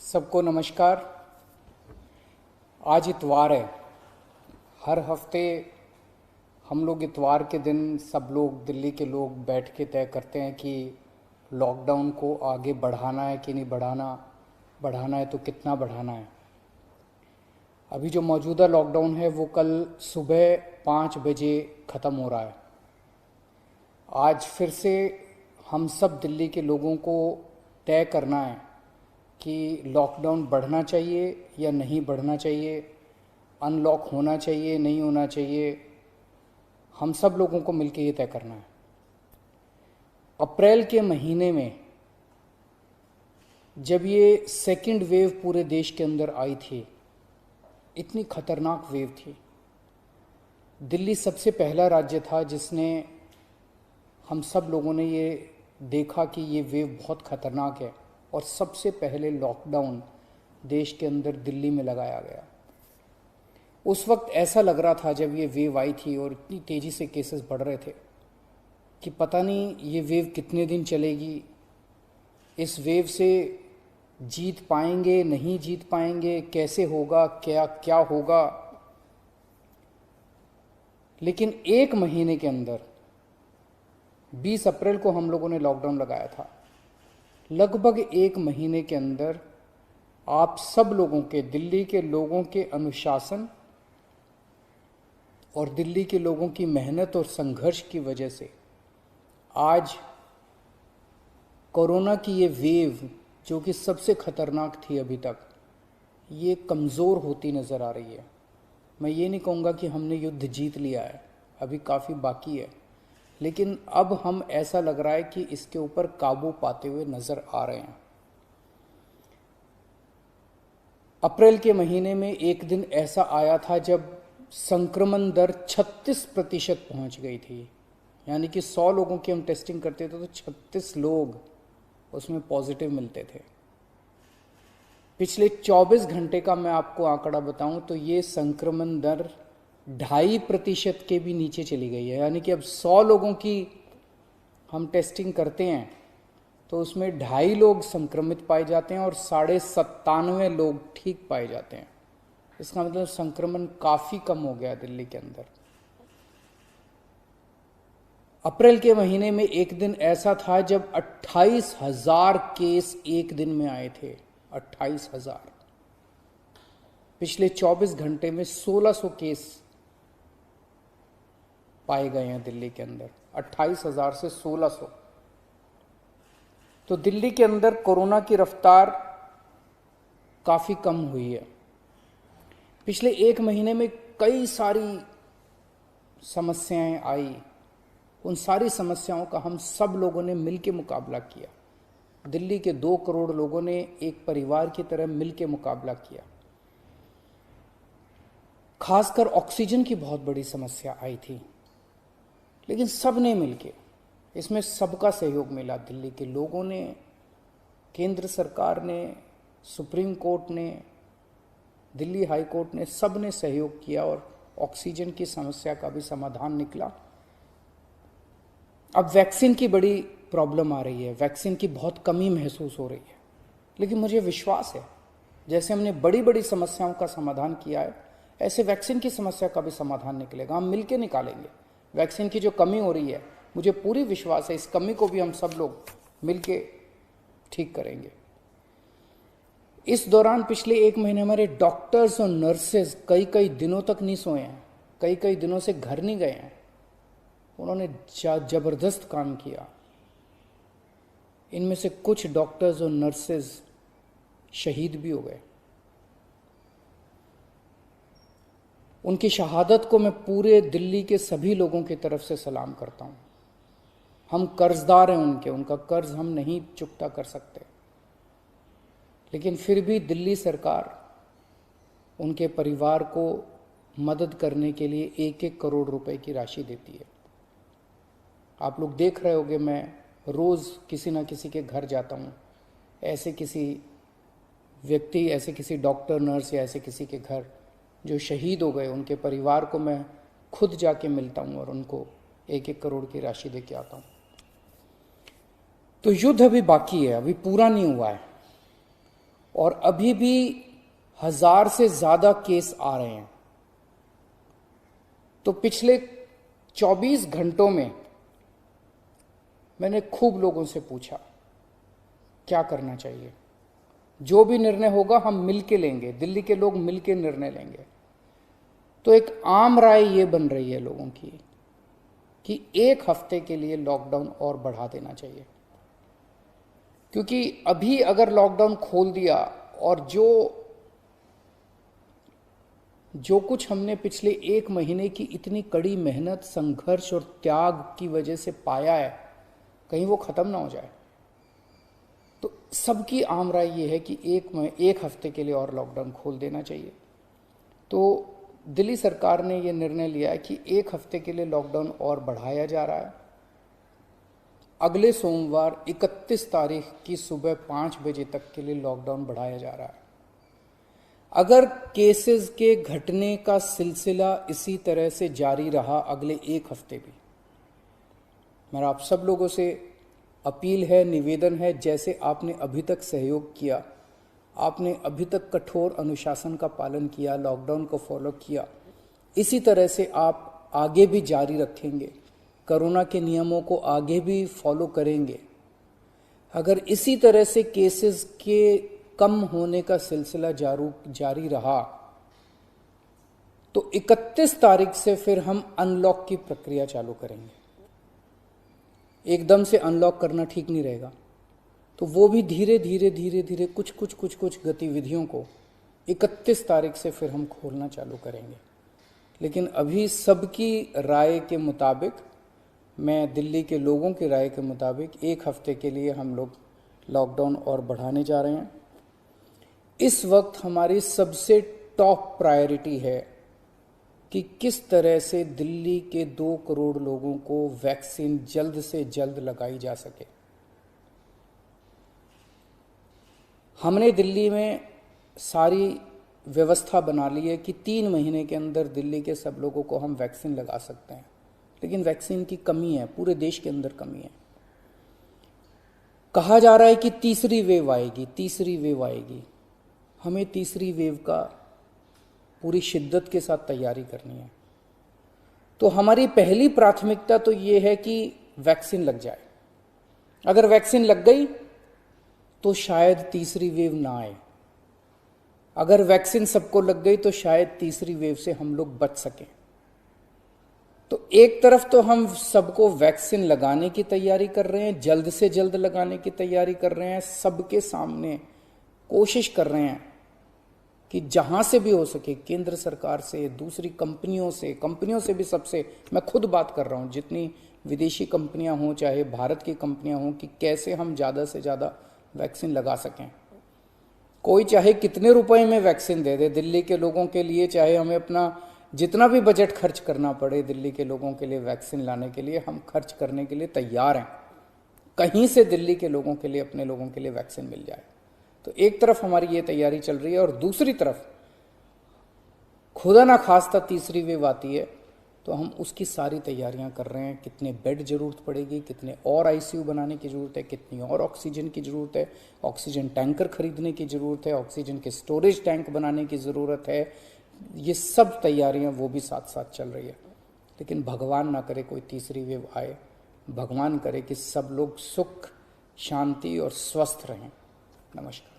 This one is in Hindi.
सबको नमस्कार। आज इतवार है। हर हफ्ते हम लोग इतवार के दिन सब लोग दिल्ली के लोग बैठ के तय करते हैं कि लॉकडाउन को आगे बढ़ाना है कि नहीं बढ़ाना, बढ़ाना है तो कितना बढ़ाना है। अभी जो मौजूदा लॉकडाउन है वो कल सुबह 5 बजे ख़त्म हो रहा है। आज फिर से हम सब दिल्ली के लोगों को तय करना है कि लॉकडाउन बढ़ना चाहिए या नहीं बढ़ना चाहिए, अनलॉक होना चाहिए नहीं होना चाहिए। हम सब लोगों को मिलकर ये तय करना है। अप्रैल के महीने में जब ये सेकंड वेव पूरे देश के अंदर आई थी, इतनी खतरनाक वेव थी। दिल्ली सबसे पहला राज्य था जिसने, हम सब लोगों ने ये देखा कि ये वेव बहुत खतरनाक है और सबसे पहले लॉकडाउन देश के अंदर दिल्ली में लगाया गया। उस वक्त ऐसा लग रहा था जब ये वेव आई थी और इतनी तेज़ी से केसेस बढ़ रहे थे कि पता नहीं ये वेव कितने दिन चलेगी, इस वेव से जीत पाएंगे नहीं जीत पाएंगे, कैसे होगा, क्या क्या होगा। लेकिन एक महीने के अंदर 20 अप्रैल को हम लोगों ने लॉकडाउन लगाया था। लगभग एक महीने के अंदर आप सब लोगों के, दिल्ली के लोगों के अनुशासन और दिल्ली के लोगों की मेहनत और संघर्ष की वजह से आज कोरोना की ये वेव, जो कि सबसे खतरनाक थी अभी तक, ये कमज़ोर होती नज़र आ रही है। मैं ये नहीं कहूँगा कि हमने युद्ध जीत लिया है, अभी काफ़ी बाकी है, लेकिन अब हम, ऐसा लग रहा है कि इसके ऊपर काबू पाते हुए नज़र आ रहे हैं। अप्रैल के महीने में एक दिन ऐसा आया था जब संक्रमण दर 36% पहुंच गई थी। यानी कि 100 लोगों की हम टेस्टिंग करते थे तो 36 लोग उसमें पॉजिटिव मिलते थे। पिछले 24 घंटे का मैं आपको आंकड़ा बताऊं तो ये संक्रमण दर 2.5% के भी नीचे चली गई है। यानी कि अब 100 लोगों की हम टेस्टिंग करते हैं तो उसमें 2.5 लोग संक्रमित पाए जाते हैं और 97.5 लोग ठीक पाए जाते हैं। इसका मतलब संक्रमण काफ़ी कम हो गया दिल्ली के अंदर। अप्रैल के महीने में एक दिन ऐसा था जब 28,000 केस एक दिन में आए थे। 28,000। पिछले 24 घंटे में 1600 केस पाए गए हैं दिल्ली के अंदर। 28,000 से 1600। तो दिल्ली के अंदर कोरोना की रफ्तार काफ़ी कम हुई है। पिछले एक महीने में कई सारी समस्याएं आई। उन सारी समस्याओं का हम सब लोगों ने मिलकर मुकाबला किया। दिल्ली के 2 करोड़ लोगों ने एक परिवार की तरह मिलकर मुकाबला किया। खासकर ऑक्सीजन की बहुत बड़ी समस्या आई थी, लेकिन सब ने मिलके, इसमें सबका सहयोग मिला। दिल्ली के लोगों ने, केंद्र सरकार ने, सुप्रीम कोर्ट ने, दिल्ली हाई कोर्ट ने, सब ने सहयोग किया और ऑक्सीजन की समस्या का भी समाधान निकला। अब वैक्सीन की बड़ी प्रॉब्लम आ रही है, वैक्सीन की बहुत कमी महसूस हो रही है, लेकिन मुझे विश्वास है जैसे हमने बड़ी बड़ी समस्याओं का समाधान किया है, ऐसे वैक्सीन की समस्या का भी समाधान निकलेगा। हम मिलकर निकालेंगे। वैक्सीन की जो कमी हो रही है, मुझे पूरी विश्वास है इस कमी को भी हम सब लोग मिलके ठीक करेंगे। इस दौरान पिछले एक महीने हमारे डॉक्टर्स और नर्सेज कई कई दिनों तक नहीं सोए हैं, कई कई दिनों से घर नहीं गए हैं। उन्होंने जबरदस्त काम किया। इनमें से कुछ डॉक्टर्स और नर्सेज शहीद भी हो गए। उनकी शहादत को मैं पूरे दिल्ली के सभी लोगों की तरफ से सलाम करता हूं। हम कर्जदार हैं उनके, उनका कर्ज हम नहीं चुकता कर सकते, लेकिन फिर भी दिल्ली सरकार उनके परिवार को मदद करने के लिए 1-1 करोड़ रुपए की राशि देती है। आप लोग देख रहे होंगे, मैं रोज़ किसी ना किसी के घर जाता हूँ, ऐसे किसी व्यक्ति, ऐसे किसी डॉक्टर, नर्स या ऐसे किसी के घर जो शहीद हो गए, उनके परिवार को मैं खुद जाके मिलता हूँ और उनको 1-1 करोड़ की राशि दे के आता हूँ। तो युद्ध अभी बाकी है, अभी पूरा नहीं हुआ है। और अभी भी 1000 से ज्यादा केस आ रहे हैं। तो पिछले 24 घंटों में मैंने खूब लोगों से पूछा क्या करना चाहिए। जो भी निर्णय होगा हम मिलके लेंगे, दिल्ली के लोग मिलके निर्णय लेंगे। तो एक आम राय ये बन रही है लोगों की कि 1 हफ्ते के लिए लॉकडाउन और बढ़ा देना चाहिए, क्योंकि अभी अगर लॉकडाउन खोल दिया और जो कुछ हमने पिछले 1 महीने की इतनी कड़ी मेहनत, संघर्ष और त्याग की वजह से पाया है, कहीं वो खत्म ना हो जाए। तो सबकी आम राय ये है कि 1 हफ्ते के लिए और लॉकडाउन खोल देना चाहिए। तो दिल्ली सरकार ने ये निर्णय लिया है कि 1 हफ्ते के लिए लॉकडाउन और बढ़ाया जा रहा है। अगले सोमवार 31 तारीख की सुबह 5 बजे तक के लिए लॉकडाउन बढ़ाया जा रहा है। अगर केसेस के घटने का सिलसिला इसी तरह से जारी रहा अगले 1 हफ्ते भी, मेरा आप सब लोगों से अपील है, निवेदन है, जैसे आपने अभी तक सहयोग किया, आपने अभी तक कठोर अनुशासन का पालन किया, लॉकडाउन को फॉलो किया, इसी तरह से आप आगे भी जारी रखेंगे, कोरोना के नियमों को आगे भी फॉलो करेंगे। अगर इसी तरह से केसेस के कम होने का सिलसिला जारी रहा तो 31 तारीख से फिर हम अनलॉक की प्रक्रिया चालू करेंगे। एकदम से अनलॉक करना ठीक नहीं रहेगा, तो वो भी धीरे धीरे कुछ गतिविधियों को 31 तारीख से फिर हम खोलना चालू करेंगे। लेकिन अभी सबकी राय के मुताबिक, मैं दिल्ली के लोगों की राय के मुताबिक 1 हफ्ते के लिए हम लोग लॉकडाउन और बढ़ाने जा रहे हैं। इस वक्त हमारी सबसे टॉप प्रायोरिटी है कि किस तरह से दिल्ली के 2 करोड़ लोगों को वैक्सीन जल्द से जल्द लगाई जा सके। हमने दिल्ली में सारी व्यवस्था बना ली है कि 3 महीने के अंदर दिल्ली के सब लोगों को हम वैक्सीन लगा सकते हैं, लेकिन वैक्सीन की कमी है, पूरे देश के अंदर कमी है। कहा जा रहा है कि तीसरी वेव आएगी। हमें तीसरी वेव का पूरी शिद्दत के साथ तैयारी करनी है। तो हमारी पहली प्राथमिकता तो ये है कि वैक्सीन लग जाए। अगर वैक्सीन लग गई तो शायद तीसरी वेव ना आए। अगर वैक्सीन सबको लग गई तो शायद तीसरी वेव से हम लोग बच सकें। तो एक तरफ तो हम सबको वैक्सीन लगाने की तैयारी कर रहे हैं, जल्द से जल्द लगाने की तैयारी कर रहे हैं, सबके सामने कोशिश कर रहे हैं कि जहां से भी हो सके, केंद्र सरकार से, दूसरी कंपनियों से भी, सबसे मैं खुद बात कर रहा हूं, जितनी विदेशी कंपनियां हों चाहे भारत की कंपनियां हों, कि कैसे हम ज़्यादा से ज़्यादा वैक्सीन लगा सकें। कोई चाहे कितने रुपए में वैक्सीन दे दे दिल्ली के लोगों के लिए, चाहे हमें अपना जितना भी बजट खर्च करना पड़े दिल्ली के लोगों के लिए वैक्सीन लाने के लिए, हम खर्च करने के लिए तैयार हैं। कहीं से दिल्ली के लोगों के लिए, अपने लोगों के लिए वैक्सीन मिल जाए। तो एक तरफ हमारी ये तैयारी चल रही है और दूसरी तरफ खुदा ना खास्ता तीसरी वेव आती है तो हम उसकी सारी तैयारियां कर रहे हैं। कितने बेड जरूरत पड़ेगी, कितने और आईसीयू बनाने की जरूरत है, कितनी और ऑक्सीजन की जरूरत है, ऑक्सीजन टैंकर खरीदने की जरूरत है, ऑक्सीजन के स्टोरेज टैंक बनाने की जरूरत है। ये सब तैयारियां वो भी साथ साथ चल रही है। लेकिन भगवान ना करे कोई तीसरी वेव आए, भगवान करे कि सब लोग सुख, शांति और स्वस्थ रहें। नमस्कार।